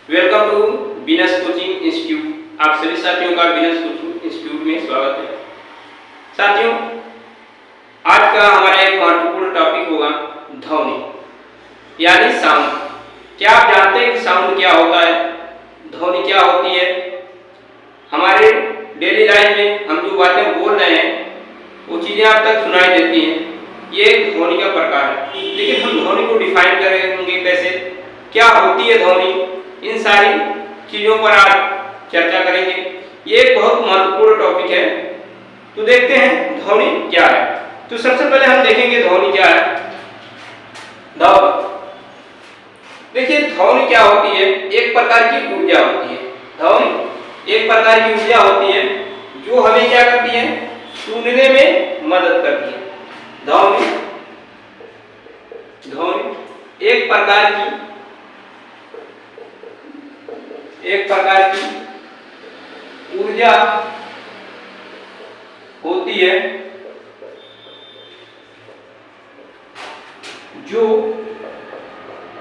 Welcome to बीनस coaching institute. आप सभी साथियों का बीनस कोचिंग इंस्टीट्यूट में स्वागत है। साथियों, आज का हमारा एक महत्वपूर्ण टॉपिक होगा ध्वनि यानी साउंड। क्या आप जानते हैं कि साउंड क्या होता है, ध्वनि क्या होती है? हमारे डेली लाइफ में हम जो बातें बोल रहे हैं वो चीज़ें आप तक सुनाई देती हैं, ये एक ध्वनि का प्रकार है। लेकिन हम ध्वनि को डिफाइन करेंगे कैसे, क्या होती है ध्वनि, इन सारी चीजों पर आज चर्चा करेंगे। ये एक बहुत महत्वपूर्ण टॉपिक है। तो देखते हैं ध्वनि क्या है। तो सबसे पहले हम देखेंगे ध्वनि क्या है। ध्वनि, देखिए ध्वनि क्या होती है, एक प्रकार की ऊर्जा होती है। ध्वनि एक प्रकार की ऊर्जा होती है जो हमें क्या करती है, सुनने में मदद करती है। ध्वनि एक प्रकार की ऊर्जा होती है जो हमें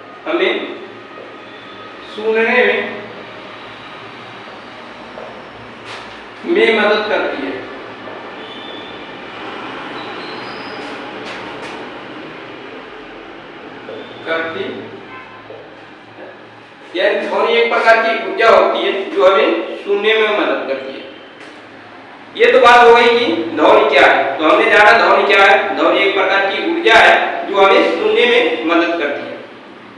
सुनने में मदद करती है। यानी ध्वनि एक प्रकार की ऊर्जा होती है जो हमें सुनने में मदद करती है। ये तो बात हो गई कि ध्वनि क्या है। तो हमने जाना ध्वनि क्या है। ध्वनि एक प्रकार की ऊर्जा है जो हमें सुनने में मदद करती है।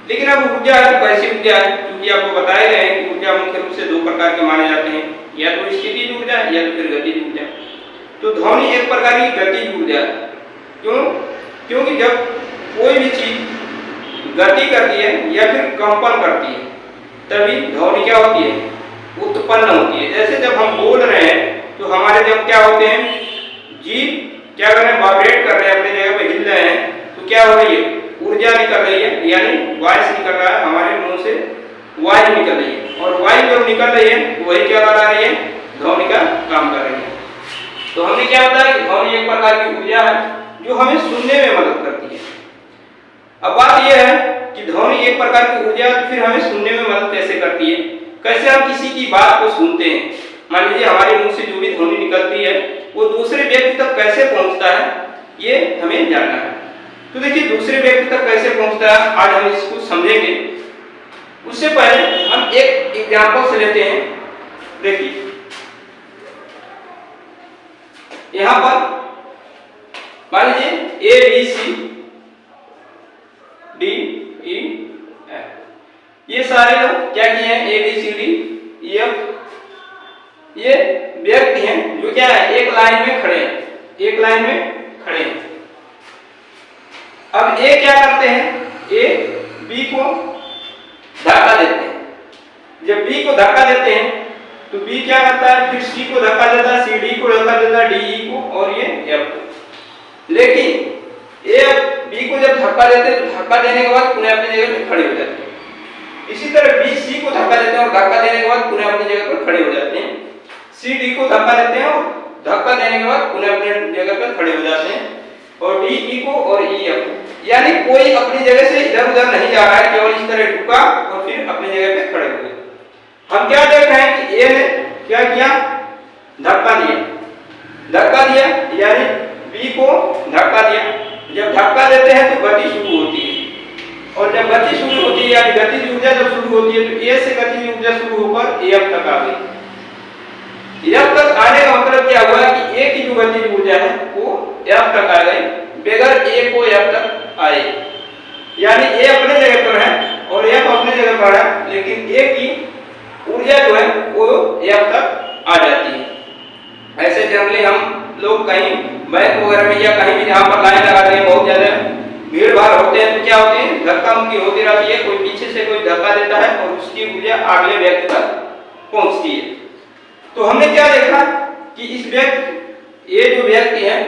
लेकिन अब ऊर्जा है तो कैसी ऊर्जा है, क्योंकि आपको बताया गया है कि ऊर्जा मुख्य रूप से दो प्रकार के माने जाते हैं, या तो स्थितिज ऊर्जा या तो फिर गतिज ऊर्जा। तो ध्वनि एक प्रकार की गतिज ऊर्जा है। क्यों? क्योंकि जब कोई भी चीज गति करती है या फिर कंपन करती है तभी ध्वनि क्या होती है, उत्पन्न होती है। जैसे जब हम बोल रहे हैं तो हमारे जब क्या होते हैं, जीभ क्या कर रहे हैं, वाइब्रेट कर रहे हैं, अपनी जगह पे हिल रहे हैं, तो क्या हो रही है, ऊर्जा निकल रही है, यानी वॉइस निकल रहा है, हमारे मुंह से वायु निकल रही है। और वायु जब निकल रही है तो वही क्या करा रही है, ध्वनि का काम कर रही है। तो हमने क्या बताया कि ध्वनि एक प्रकार की ऊर्जा है जो हमें सुनने में मदद करती है। अब बात यह है कि ध्वनि एक प्रकार की ऊर्जा है तो फिर हमें सुनने में मदद कैसे करती है, कैसे हम किसी की बात को सुनते हैं। मान लीजिए हमारे मुंह से जो भी ध्वनि निकलती है वो दूसरे व्यक्ति तक कैसे पहुंचता है, ये हमें जानना है। तो देखिए दूसरे व्यक्ति तक कैसे पहुंचता है, आज हम इसको समझेंगे। उससे पहले हम एक एग्जांपल से लेते हैं। देखिए यहां पर मान लीजिए A B C D E F, ये सारे लोग क्या किए हैं, A B C D E F, ये व्यक्ति हैं जो क्या है, एक लाइन में खड़े हैं, एक लाइन में खड़े हैं। अब ए क्या करते हैं, ए बी को धक्का देते हैं। जब बी को धक्का देते हैं तो बी क्या करता है, फिर सी को धक्का देता है, सी डी को धक्का देता है, डी ई को, और ये एफ को। लेकिन ए बी को जब धक्का देते हैं तो धक्का देने के बाद पुनः अपनी जगह पर खड़े हो जाते हैं। इसी तरह बी सी को धक्का देते हैं और धक्का देने के बाद पुनः अपनी जगह पर खड़े हो जाते हैं। सी डी को धक्का देते हैं और धक्का देने के बाद पुनः अपनी जगह पर खड़े हो जाते हैं। और डी ई को और ई एफ को, यानी कोई अपनी जगह से इधर उधर नहीं जा रहा है, केवल इस तरह झुका और फिर अपनी जगह पे खड़े हो गए। हम क्या देख रहे हैं कि ए ने क्या किया, धक्का दिया, यानी बी को धक्का दिया। जब धक्का देते हैं तो गति शुरू होती है, और जब गति शुरू होती है यानी गतिज ऊर्जा जब शुरू होती है तो ए से गतिज ऊर्जा शुरू होकर एफ तक आ गई। एफ तक आने का मतलब क्या हुआ कि ए की जो गतिज ऊर्जा है वो एफ तक आ गई, बगैर ए को एफ तक आए। यानी ए अपने जगह पर है और एफ अपने जगह पर है, लेकिन ए की ऊर्जा जो है वो एफ तक आ जाती है। ऐसे जनरली हम लोग कहीं बैंक वगैरह में या कहीं भी जहाँ पर लाइन लगाते हैं, बहुत ज्यादा भीड़ भाड़ होते हैं, तो क्या होते हैं, धक्का मुक्की होती रहती है, कोई पीछे से कोई धक्का देता है और उसकी ऊर्जा अगले व्यक्ति तक पहुंचती है। तो हमने क्या देखा कि इस व्यक्ति, ये जो व्यक्ति है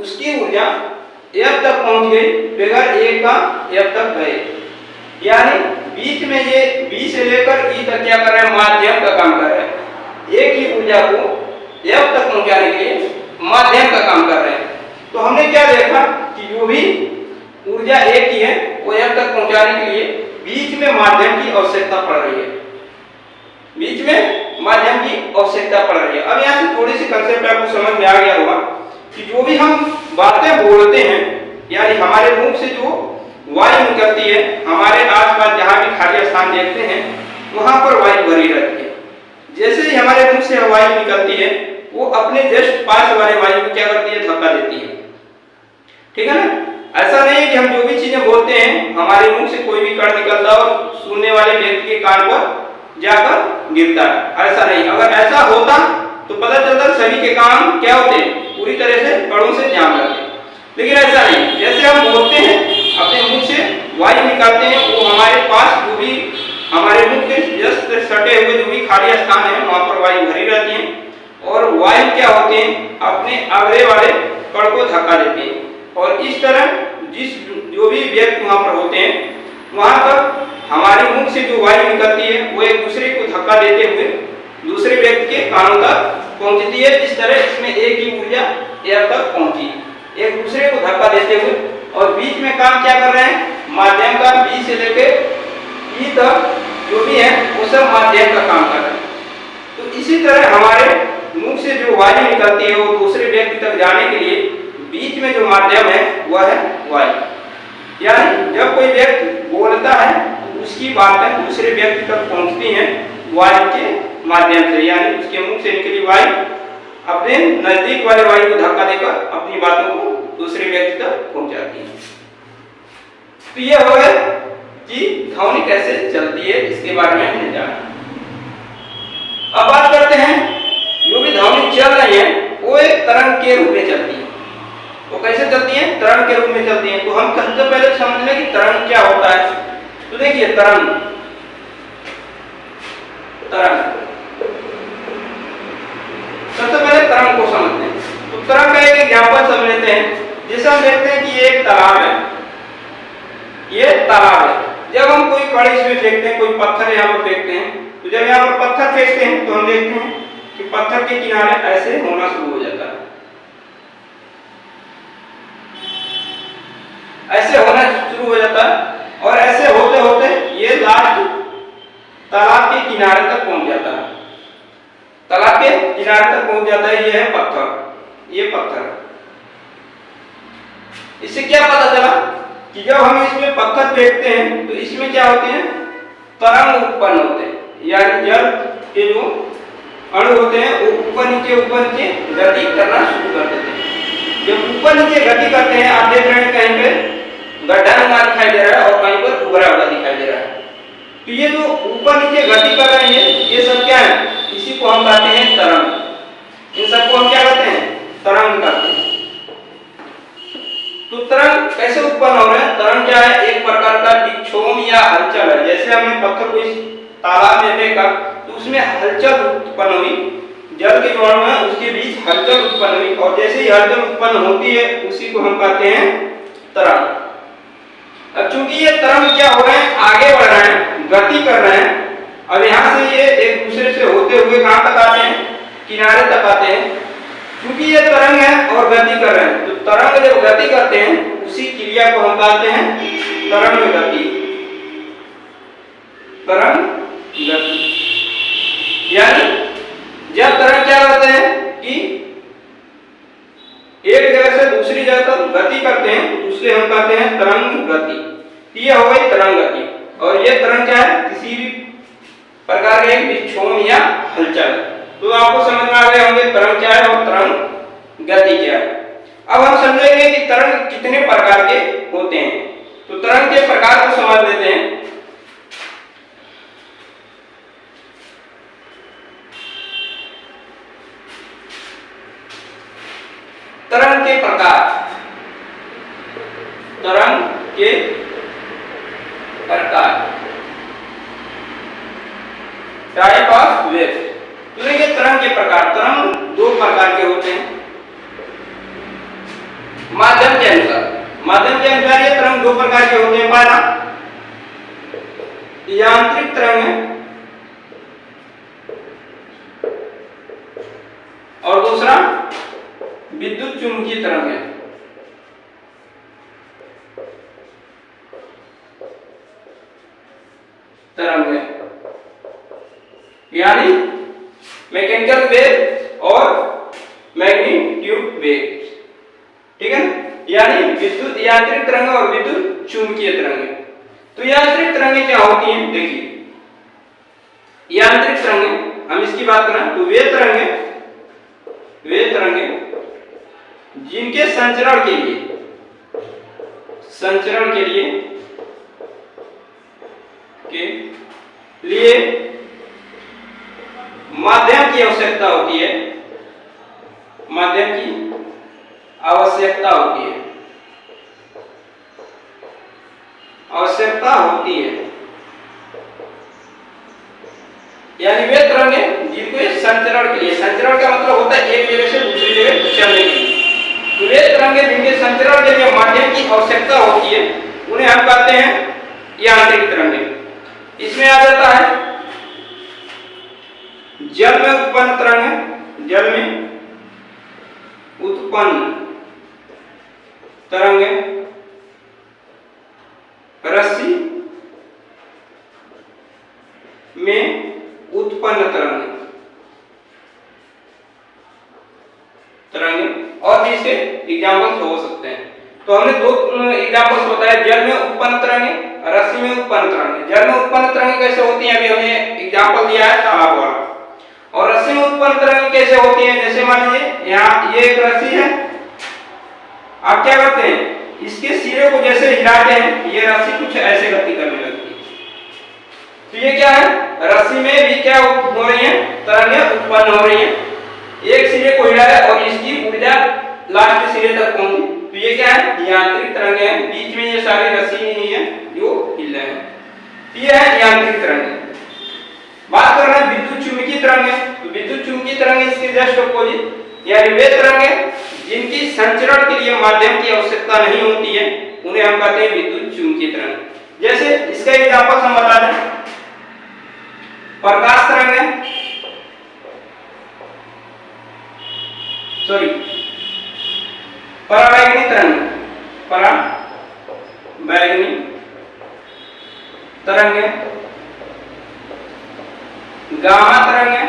उसकी ऊर्जा एफ तक पहुंच गई, बगैर ए का एफ तक गए। यानी बीच में ये बी से लेकर ई तक क्या कर रहे हैं, माध्यम का काम कर रहे हैं। ए की ऊर्जा को एफ तक पहुंचाने के लिए माध्यम का काम कर रहे हैं। तो हमने क्या देखा कि जो भी ऊर्जा ए की है वो एफ तक पहुंचाने के लिए बीच में माध्यम की आवश्यकता पड़ रही है। बीच में माध्यम की आवश्यकता पड़ रही है। अब यहाँ से थोड़ी सी कंसेप्ट आपको समझ में आ गया होगा कि जो भी हम बातें बोलते हैं, यानी हमारे मुख से जो वायु निकलती है, हमारे आसपास जहाँ भी खाली स्थान देखते हैं वहां पर वायु भरी रहती है। जैसे ही हमारे मुख से वायु निकलती है, वो अपने जस्ट पास वाले वायु को क्या करती है, धक्का देती है। ठीक है ना? ऐसा नहीं है कि हम जो भी चीजें बोलते हैं हमारे मुख से कोई भी कण निकलता है और सुनने वाले व्यक्ति के कान पर जाकर गिरता है, ऐसा नहीं। अगर ऐसा होता तो पता चलता सभी के काम क्या होते हैं, पूरी तरह से कणों से जाम जाते हैं, लेकिन ऐसा नहीं। जैसे हम बोलते हैं, अपने मुख से वायु निकालते हैं, वो हमारे पास जो भी हमारे मुख के जस्ट सटे हुए जो भी खाली स्थान है वहां पर वायु भरी रहती है, और वायु क्या होते हैं, अपने अगले वाले कण को धक्का देते हैं, और इस तरह जो भी व्यक्ति वहां पर होते हैं वहां तक हमारे मुख से जो वायु निकलती है वो एक दूसरे को धक्का देते हुए दूसरे व्यक्ति के कानों तक पहुंचती है। इस तरह इसमें एक ही ऊर्जा एयर तक पहुंची, एक दूसरे को धक्का देते हुए, और बीच में काम क्या कर रहे हैं, माध्यम का बी से लेकर ई तक जो भी है वो सब माध्यम का काम कर रहे हैं। तो इसी तरह हमारे मुख से जो वायु निकलती है वो दूसरे व्यक्ति तक जाने के लिए बीच में जो माध्यम है वह है वायु। यानी जब कोई व्यक्ति बोलता है तो उसकी बातें दूसरे व्यक्ति तक पहुंचती हैं वायु के माध्यम से, यानी उसके मुख से निकली वायु अपने नजदीक वाले वायु को धक्का देकर अपनी बातों को दूसरे व्यक्ति तक पहुंचाती है। तो यह हो गया कि ध्वनि कैसे चलती है, इसके बारे में हमने जाना। अब बात करते हैं, जो भी ध्वनि चल रही है वो एक तरंग के रूप में चलती है। वो कैसे चलती है, तरंग के रूप में चलती है। तो हम सबसे पहले समझ लें कि तरंग क्या होता है। तो देखिए, तरंग सबसे पहले तरंग को समझते हैं। तो तरंग का एक एग्जांपल समझ लेते हैं। जैसे हम देखते हैं कि ये एक तालाब है, ये तालाब है। जब हम कोई कण इसमें फेंकते हैं, कोई पत्थर यहाँ पर फेंकते हैं, तो जब यहाँ पर पत्थर फेंकते हैं तो हम देखते हैं कि पत्थर के किनारे ऐसे होना शुरू हो जाता है, ऐसे होना शुरू हो जाता है, और ऐसे होते होते ये लास्ट तालाब के किनारे तक पहुंच जाता है। तालाब के किनारे तक पहुंच जाता है। ये है पत्थर, ये पत्थर। इससे क्या पता चला कि जब हम इसमें पत्थर फेंकते हैं तो इसमें क्या होते हैं, तरंग उत्पन्न होते हैं। यानी जल के जो अणु होते हैं वो ऊपर नीचे गति करना शुरू कर देते हैं। जब ऊपर नीचे गति करते हैं, आप देख रहे हैं कहीं पे गड्ढा नुमा दिखाई दे रहा है और कहीं पर डूबरा वाला दिखाई दे रहा है। तो ये जो ऊपर नीचे गति कर रहे हैं ये सब क्या है, इसी को हम कहते हैं तरंग। इन सबको हम क्या कहते हैं, तरंग कहते हैं। तो तरंग कैसे उत्पन्न हो रहे हैं, तरंग क्या है, एक प्रकार का विक्षोभ या हलचल है। जैसे हमने पत्थर को इस तालाब में फेंका तो उसमें हलचल उत्पन्न हुई, जल के जो अणु है उसके बीच हलचल उत्पन्न हुई, और जैसे ही हलचल उत्पन्न होती है उसी को हम कहते हैं तरंग। अब चूंकि ये तरंग क्या हो रहे हैं, आगे बढ़ रहे हैं, गति कर रहे हैं। अब यहाँ से ये एक दूसरे से होते हुए कहाँ तक आते हैं, किनारे तक आते हैं। क्योंकि ये तरंग है और गति कर रहे हैं, तो तरंग जब गति करते हैं उसी क्रिया को हम कहते हैं तरंग गति। तरंग गति यानी जब तरंग क्या करते हैं कि एक जगह से दूसरी जगह तक गति करते हैं, उससे हम कहते हैं तरंग गति। ये हो गई तरंग गति। और ये तरंग क्या है, किसी भी प्रकार के विक्षोभ या हलचल। तो आपको समझ में आ गए होंगे तरंग क्या है और तरंग गति क्या है। अब हम समझेंगे कि तरंग कितने प्रकार के होते हैं। तो तरंग के प्रकार को समझ लेते हैं। तरंग के प्रकार, तरंग के प्रकार, टाइप ऑफ वेव्स। तो देखिए तरंग के प्रकार, तरंग दो प्रकार के होते हैं माध्यम के अनुसार। माध्यम के अनुसार ये तरंग दो प्रकार के होते हैं। पहला यांत्रिक तरंग है और दूसरा विद्युत चुंबकीय तरंग है। तरंग है यानी मैकेनिकल वेव और मैग्नीट्यूड वेव, ठीक है ना। यानी विद्युत यांत्रिक तरंग और विद्युत चुंबकीय तरंग। तो यांत्रिक तरंगें क्या होती हैं, देखिए यांत्रिक तरंगें हम इसकी बात करें तो वे तरंगें जिनके संचरण के लिए माध्यम की आवश्यकता होती है, यानी वे तरंगें जिनको संचरण के लिए, संचरण का मतलब होता है एक जगह से दूसरी जगह चलने के लिए, तो वे तरंगें जिनके संचरण के लिए माध्यम की आवश्यकता होती है उन्हें हम कहते हैं यांत्रिक तरंगें। इसमें आ जाता है जल में उत्पन्न तरंगें, रस्सी में उत्पन्न तरंगें और भी इसके एग्जाम्पल्स हो सकते हैं। तो हमने दो एग्जाम्पल्स बताए, जल में उत्पन्न तरंगें, रस्सी में उत्पन्न तरंगें। जल में उत्पन्न तरंगें कैसे होती हैं, अभी हमने एग्जाम्पल दिया है तालाब वाला। और रस्सी में उत्पन्न तरंगें कैसे होती हैं, जैसे मान लीजिए यहाँ ये एक रस्सी है, आप क्या करते हैं इसके सिरे को जैसे हिलाते हैं ये रस्सी कुछ ऐसे गति करने लगती है। तो ये क्या है, रस्सी में भी क्या हो रही है, तरंगें उत्पन्न हो रही हैं। एक सिरे को हिलाया और इसकी ऊर्जा लास्ट सिरे तक पहुंची, तो ये क्या है, यांत्रिक तरंगें हैं। बीच में ये सारी रस्सी नहीं है जो हिल रहे हैं, ये है यांत्रिक तरंगें। बात कर रहे हैं विद्युत चुंबकीय तरंगें। तो विद्युत चुंबकीय तरंगें इसके जस्ट अपोजिट, यानी वे तरंगें जिनकी संचरण के लिए माध्यम की आवश्यकता नहीं होती है उन्हें हम कहते हैं विद्युत चुंबकीय तरंग। जैसे इसका एग्जांपल हम बता दें, प्रकाश तरंगें, परावैंगनी तरंगें, गामा तरंगें,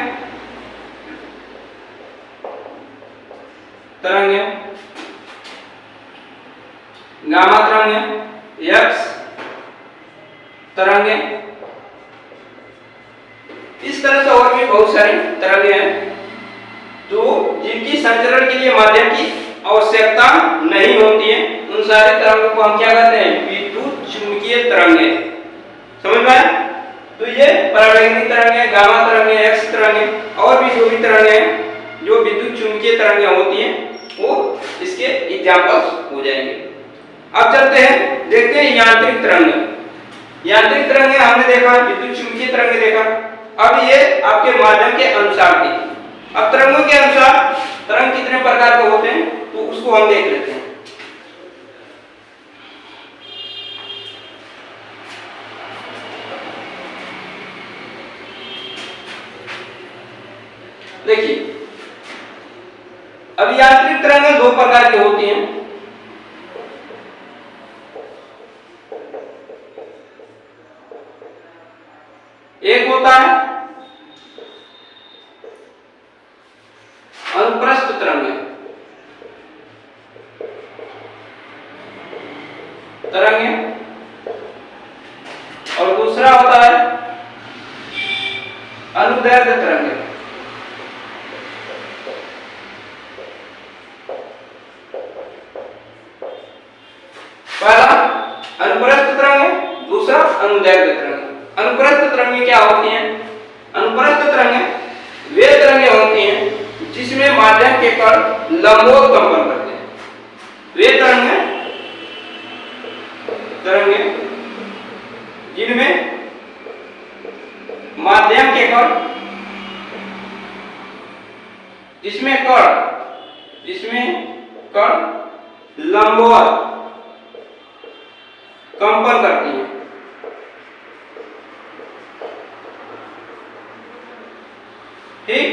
एक्स तरंगें, इस तरह से और भी बहुत सारी तरंगें हैं तो जिनकी संचरण के लिए माध्यम की आवश्यकता नहीं होती है, उन सारे तरंगों को हम क्या कहते हैं, विद्युत चुंबकीय तरंगें। समझ में आया। तो ये परावैंगनी तरंगें, गामा तरंगें, एक्स तरंगें और भी जो भी तरंगें हैं जो विद्युत चुंबकीय तरंगें होती हैं वो इसके एग्जांपल्स हो जाएंगे। अब चलते हैं, देखते हैं यांत्रिक तरंगें। यांत्रिक तरंगें हमने देखा, विद्युत चुंबकीय तरंगें देखा। अब ये आपके माध्यम के अनुसार थी। अब तरंगों के अनुसार तरंग कितने प्रकार के होते हैं तो उसको हम देख लेते हैं। देखिए अब यांत्रिक तरंगें दो प्रकार की होती हैं। एक होता है अनुप्रस्थ तरंगें और दूसरा होता है अनुदैर्ध्य तरंगें। पहला अनुप्रस्थ तरंगें, दूसरा अनुदैर्ध्य तरंगें। अनुप्रस्थ तरंगें क्या होती हैं? अनुप्रस्थ तरंगें वे तरंगें होती हैं जिसमें माध्यम के कण लंबवत कंपन करते हैं। वे तरंगें जिनमें माध्यम के कण जिसमें कण लंबवत कंपन करती हैं। ठीक,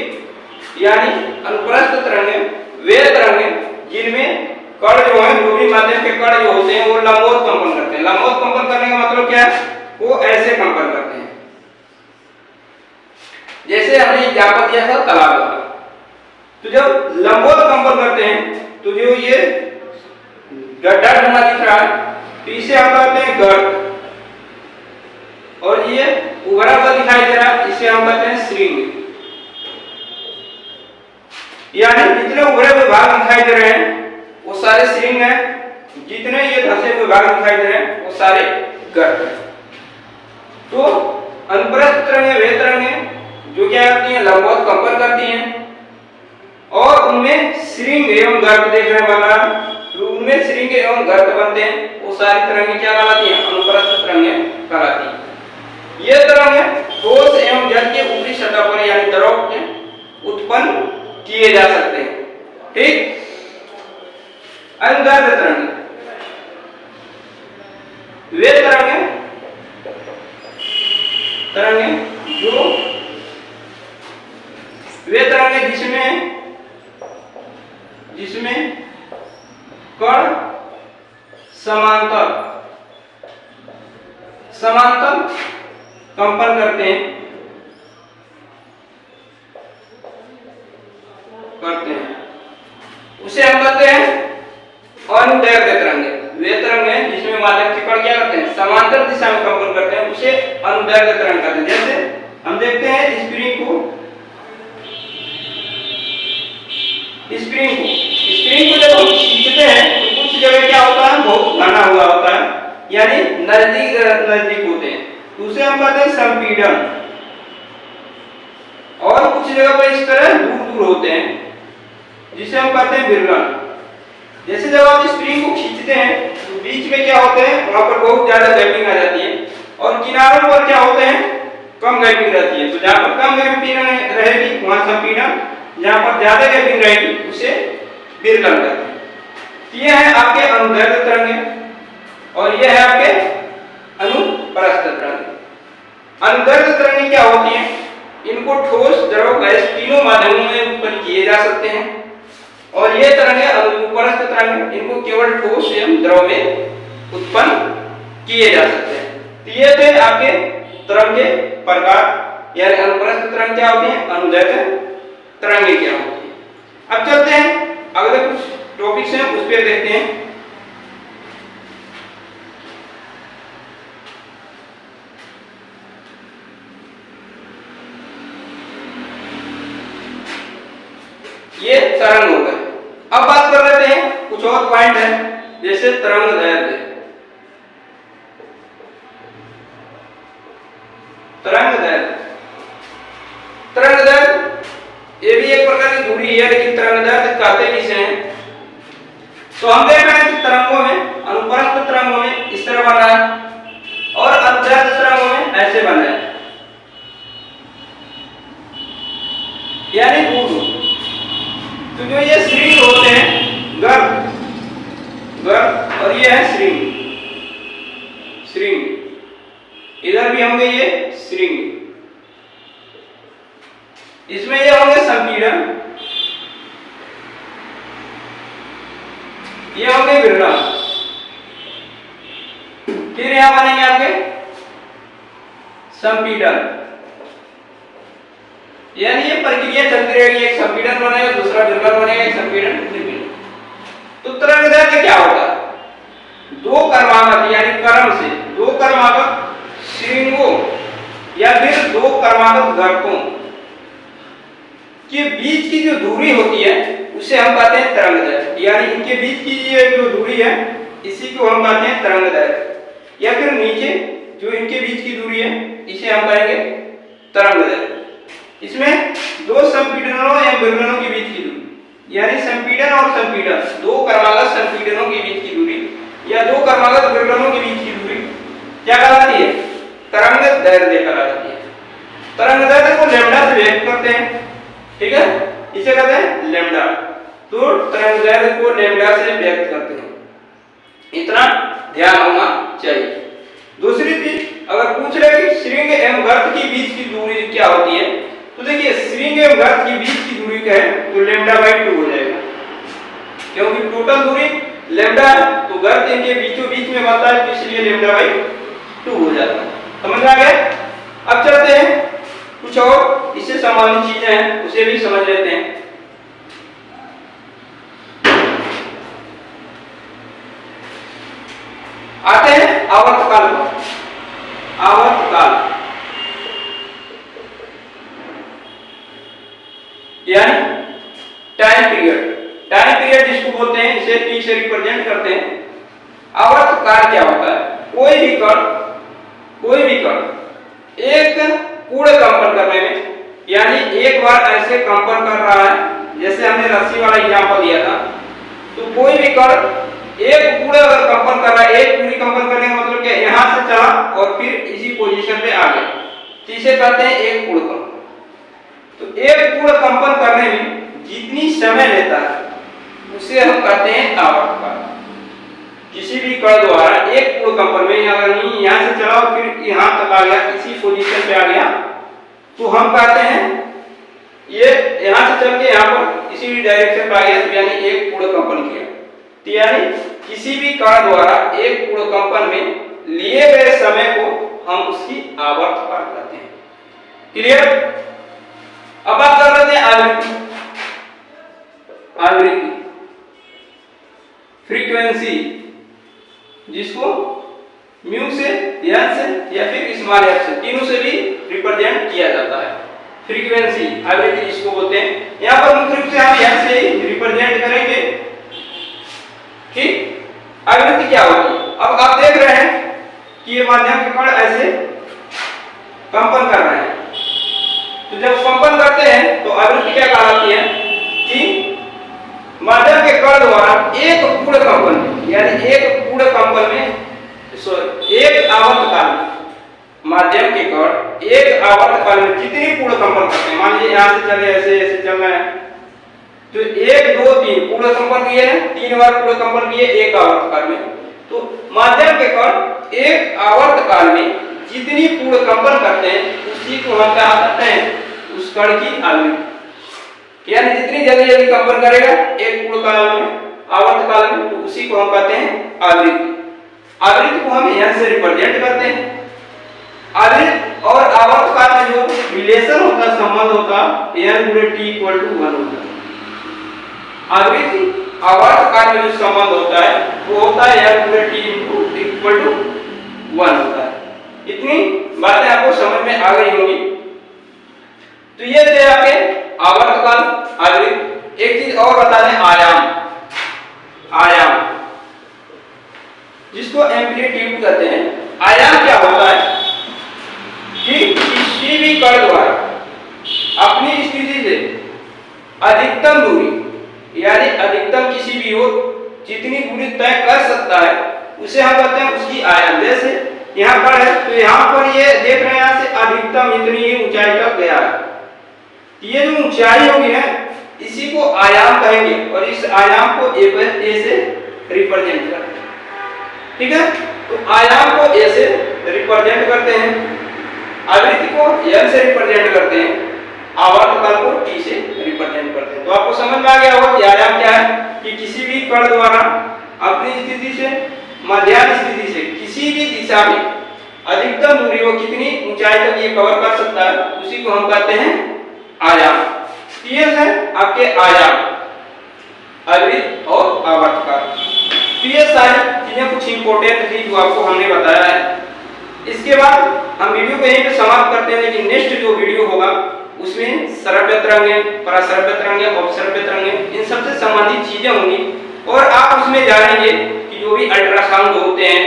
यानी अनुप्रस्थ तरंगें वे तरंगें जिनमें कण जो है, जो भी माध्यम के कण जो होते हैं वो लंबवत कंपन करते हैं। लंबवत कंपन करने का मतलब क्या है? वो ऐसे कंपन करते हैं। जैसे हमने एग्जाम्पल दिया था तालाब वाला। तो जब लंबवत कंपन करते हैं तो जो ये गड्ढा ढूंढा दिख रहा है तो इसे हम कहते हैं गर्त, और ये उभरा हुआ दिखाई दे रहा है इसे हम कहते हैं श्रृंग। यानी जितने उभरे हुए भाग दिखाई दे रहे हैं वो सारे श्रृंग हैं, जितने ये धंसे हुए भाग दिखाई दे रहे हैं वो सारे गर्त हैं। तो अनुप्रस्थ तरंगें वे तरंगें जो क्या करती हैं, लंबवत कंपन करती हैं, और उनमें श्रृंग एवं गर्त देखने वाला, तो उनमें श्रृंग एवं गर्त बनते हैं, वो सारी तरंगें क्या कहलाती हैं, अनुप्रस्थ तरंगें कहलाती हैं। ये तरंगें ठोस एवं जल के ऊपरी सतह पर यानी द्रव में उत्पन्न किए जा सकते हैं। ठीक। अनुदैर्घ्य तरंगें वे तरंगें जिसमें कण समांतर कंपन करते हैं उसे हम कहते हैं अनुदैर्घ्य तरंगें। वे तरंगें जिसमें माध्यम के कण क्या करते हैं, समांतर दिशा में कंपन करते हैं, उसे अनुदैर्घ्य तरंग कहते हैं। जैसे हम देखते हैं स्प्रिंग को जब हम खींचते हैं तो कुछ जगह क्या होता है, बहुत घना हुआ होता है, यानी नजदीक होते हैं, तो उसे हम कहते हैं संपीड़न। और कुछ जगह पर इस तरह दूर होते हैं जिसे हम कहते हैं विरलन। जैसे जब आप स्प्रिंग को खींचते हैं तो बीच में क्या होते हैं, वहां पर बहुत ज्यादा गैपिंग आ जाती है, और किनारों पर क्या होते हैं, कम गैपिंग रहती है। तो जहां पर कम गैपिंग रहेगी वहां संपीड़न, जहां पर ज्यादा गैपिंग रहेगी उसे विरलन कहते हैं। ये है आपके अनुदैर्घ्य तरंगें और ये है आपके अनुप्रस्थ तरंगें। अनुदैर्घ्य तरंगें क्या होती हैं, इनको ठोस, द्रव, गैस तीनों माध्यमों में उत्पन्न किए जा सकते हैं, और ये तरंगें अनुप्रस्थ तरंगें इनको केवल ठोस एवं द्रव में उत्पन्न किए जा सकते हैं। तो ये थे आपके तरंग के प्रकार, यानी अनुप्रस्थ तरंग क्या होती है, अनुदैर्घ्य तरंगें क्या होती है। अब चलते हैं अगले कुछ टॉपिक्स हैं उस पर देखते हैं। ये तरंग हो गए। अब बात कर लेते हैं कुछ और पॉइंट है, जैसे तरंग दैर्घ्य। तरंग दैर्घ्य ये भी एक प्रकार की दूरी है, लेकिन तरंग दैर्घ्य कहते किसे हैं। तो हम देख रहे हैं कि तरंगों में, अनुप्रस्थ तरंगों में इस तरह बना है और अनुदैर्घ्य तरंगों में ऐसे बना है, यानी दूर। तो जो ये श्रृंग होते हैं गर्त, और ये है श्रृंग, इधर भी होंगे ये श्रृंग, इसमें ये होंगे संपीड़न, ये होंगे विरलन। फिर यहां बनेंगे आपके संपीड़न, यानी ये प्रक्रिया चलती रहेगी, एक संपीड़न बनेगा, दूसरा विरलन बनेगा, एक संपीड़न, तो तरंग दैर्घ्य क्या होता है, दो क्रमागत यानी क्रम से दो क्रमागत श्रृंगों या फिर दो क्रमागत गर्तों के बीच की जो दूरी होती है उसे हम कहते हैं तरंग दैर्घ्य। यानी इनके बीच की ये जो दूरी है इसी को हम कहते हैं तरंग दैर्घ्य, या फिर नीचे जो इनके बीच की दूरी है इसे हम कहेंगे तरंग दैर्घ्य। इसमें दो संपीड़नों या विरलनों के बीच की दूरी, यानी संपीड़न और संपीड़न, दो क्रमागत संपीड़नों के बीच की दूरी या दो क्रमागत विरलनों के बीच की दूरी क्या कहलाती है, तरंग दैर्घ्य कहलाती है। तरंग दैर्घ्य को लैम्डा से व्यक्त करते हैं, ठीक है, इसे कहते हैं लैम्डा। तो तरंग दैर्घ्य को लैम्डा से व्यक्त करते हैं, इतना ध्यान होना चाहिए। दूसरी चीज अगर पूछ रहे कि श्रृंग एवं गर्त के बीच की दूरी क्या होती है, तो देखिए श्रृंग एवं गर्त के बीच की दूरी क्या है, तो λ/2 हो जाएगा, क्योंकि टोटल दूरी लैम्डा है, तो गर्त इनके बीचों बीच में बनता है, तो इसलिए λ/2 हो जाता है। समझ आ गया। अब चलते हैं कुछ और इससे संबंधित चीजें हैं उसे भी समझ लेते हैं। आते हैं आवर्तकाल पर। आवर्तकाल यानी टाइम पीरियड। टाइम पीरियड जिसको बोलते हैं, इसे टी से रिप्रेजेंट करते हैं। आवर्तकाल क्या होता है? कोई भी कण एक पूर्ण कंपन करने में, यानी एक बार ऐसे कंपन कर रहा है, जैसे हमने रस्सी वाला एग्जांपल दिया था, तो कोई भी कण एक पूर्ण कंपन कर रहा है। एक पूरी कंपन करने का मतलब क्या? यहां से चला और फिर इसी पोजीशन पे आ गया, तो इसे कहते हैं एक पूर्ण कंपन। तो एक पूर्ण कंपन करने में जितनी समय लेता है उसे हम कहते हैं आवर्तकाल। किसी भी कण द्वारा एक पूर्ण कंपन में यहां से चला और फिर यहां तक आ गया, इसी पोजीशन पे आ गया, तो हम कहते हैं ये यहां से चल के यहां पर इसी डायरेक्शन पे आ गया, यानी एक पूर्ण कंपन किया। तो यानी किसी भी कण द्वारा एक पूर्ण कंपन में लिए गए समय को हम उसकी आवर्तकाल कहते हैं। क्लियर? अब बात कर रहे हैं आवृत्ति। आवृत्ति फ्रीक्वेंसी, जिसको म्यू से, एन से या फिर स्मॉल एफ से, तीनों से भी रिप्रेजेंट किया जाता है। फ्रीक्वेंसी आवृत्ति जिसको बोलते हैं, यहां पर मुख्य रूप से हम एन से ही रिप्रेजेंट करेंगे। ठीक, आवृत्ति क्या होती है? अब आप देख रहे हैं कि ये माध्यम के कण ऐसे कंपन कर रहे हैं, तो जब कंपन करते हैं तो आवृत्ति क्या कहलाती है कि माध्यम के कण द्वारा एक पूर्ण कंपन, यानी एक पूर्ण कंपन में, एक आवर्तकाल में माध्यम के कण एक आवर्तकाल में जितनी पूर्ण कंपन करते हैं, मान लीजिए यहां से चले ऐसे ऐसे चल रहे हैं, तो 1 2 3 पूर्ण कंपन किए हैं, 3 बार पूर्ण कंपन किए एक आवर्तकाल में, तो माध्यम के कण एक आवर्तकाल में जितनी पूर्ण कंपन करते हैं उसी को हम क्या कहते हैं? उस कण की आवृत्ति। यानी जितनी जल्दी जल्दी कंपन करेगा एक पूर्ण काल में, आवर्तकाल में, तो उसी को हम कहते हैं आवृत्ति। आवृत्ति को हम यहां से रिप्रेजेंट करते हैं। आवृत्ति और आवर्तकाल में जो रिलेशन होता है, संबंध होता है, n/t=1 होता है। आवृत्ति आवर्तकाल में जो संबंध होता है वो होता है n/t=1 होता है। इतनी बातें आपको समझ में आ गई होंगी। तो ये थे आपके आवर्तकाल, आवृत्ति। एक चीज और बता दें, आयाम। आयाम जिसको एम्पलीट्यूड कहते हैं। आयाम क्या होता है कि किसी भी कण द्वारा अपनी स्थिति से अधिकतम दूरी, यानी अधिकतम किसी भी ओर जितनी दूरी तय कर सकता है उसे हम कहते हैं उसकी आयाम। जैसे यहाँ पर है तो यहाँ पर ये देख रहे हैं, यहाँ से अधिकतम इतनी ऊंचाई तक गया है, ये जो ऊंचाई होगी ना इसी को आयाम कहेंगे, और इस आयाम को ए से रिप्रेजेंट करते हैं। ठीक है, तो आयाम को ए से रिप्रेजेंट करते हैं, आवृत्ति को एन से रिप्रेजेंट करते हैं, आवर्तकाल को टी से रिप्रेजेंट करते हैं। तो आपको समझ में आ गया होगा कि आयाम क्या है, कि किसी भी कण द्वारा अपनी स्थिति से, मध्याह्न स्थिति से किसी भी दिशा में अधिकतम दूरी को कितनी ऊंचाई तक ये कवर कर सकता है उसी को हम कहते हैं आयाम। ये है आपके आयाम, आवृत्ति और आवर्तकाल। तो ये सारी चीजें कुछ इंपॉर्टेंट थी जो आपको हमने बताया है। इसके बाद हम वीडियो को यहीं पे समाप्त करते हैं, लेकिन नेक्स्ट जो वीडियो होगा उसमें श्रव्य तरंगे, पराश्रव्य तरंगे, अपश्रव्य तरंगे, इन सबसे संबंधित चीजें होंगी, और आप उसमें जानेंगे कि जो भी अल्ट्रासाउंड होते हैं,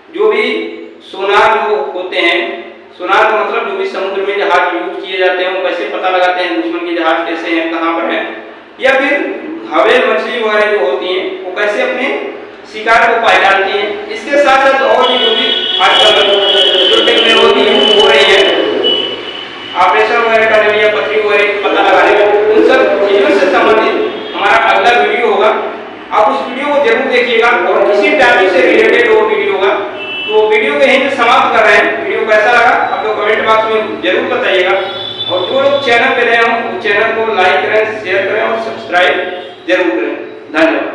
जो भी सोनार जो होते हैं, सोनार का मतलब जो भी समुद्र में जहाज यूज किए जाते हैं वो कैसे पता लगाते हैं दुश्मन के जहाज कैसे हैं, कहाँ पर हैं, या फिर हवेल मछली वगैरह जो होती हैं वो कैसे अपने शिकार को पहचानती हैं। इसके साथ साथ और भी जो भी आजकल जो टेक्नोलॉजी हो रही है ऑपरेशन वगैरह करने में या पथरी वगैरह पता लगाने में, उन सब चीजों से संबंधित हमारा अगला वीडियो होगा। आप उस वीडियो को जरूर देखिएगा, और इसी टॉपिक से रिलेटेड वो वीडियो होगा। तो वीडियो को यहीं पे समाप्त कर रहे हैं। वीडियो कैसा लगा आप लोग कमेंट बॉक्स में जरूर बताइएगा, और जो लोग चैनल पे नए हों वो चैनल को लाइक करें, शेयर करें और सब्सक्राइब जरूर करें। धन्यवाद।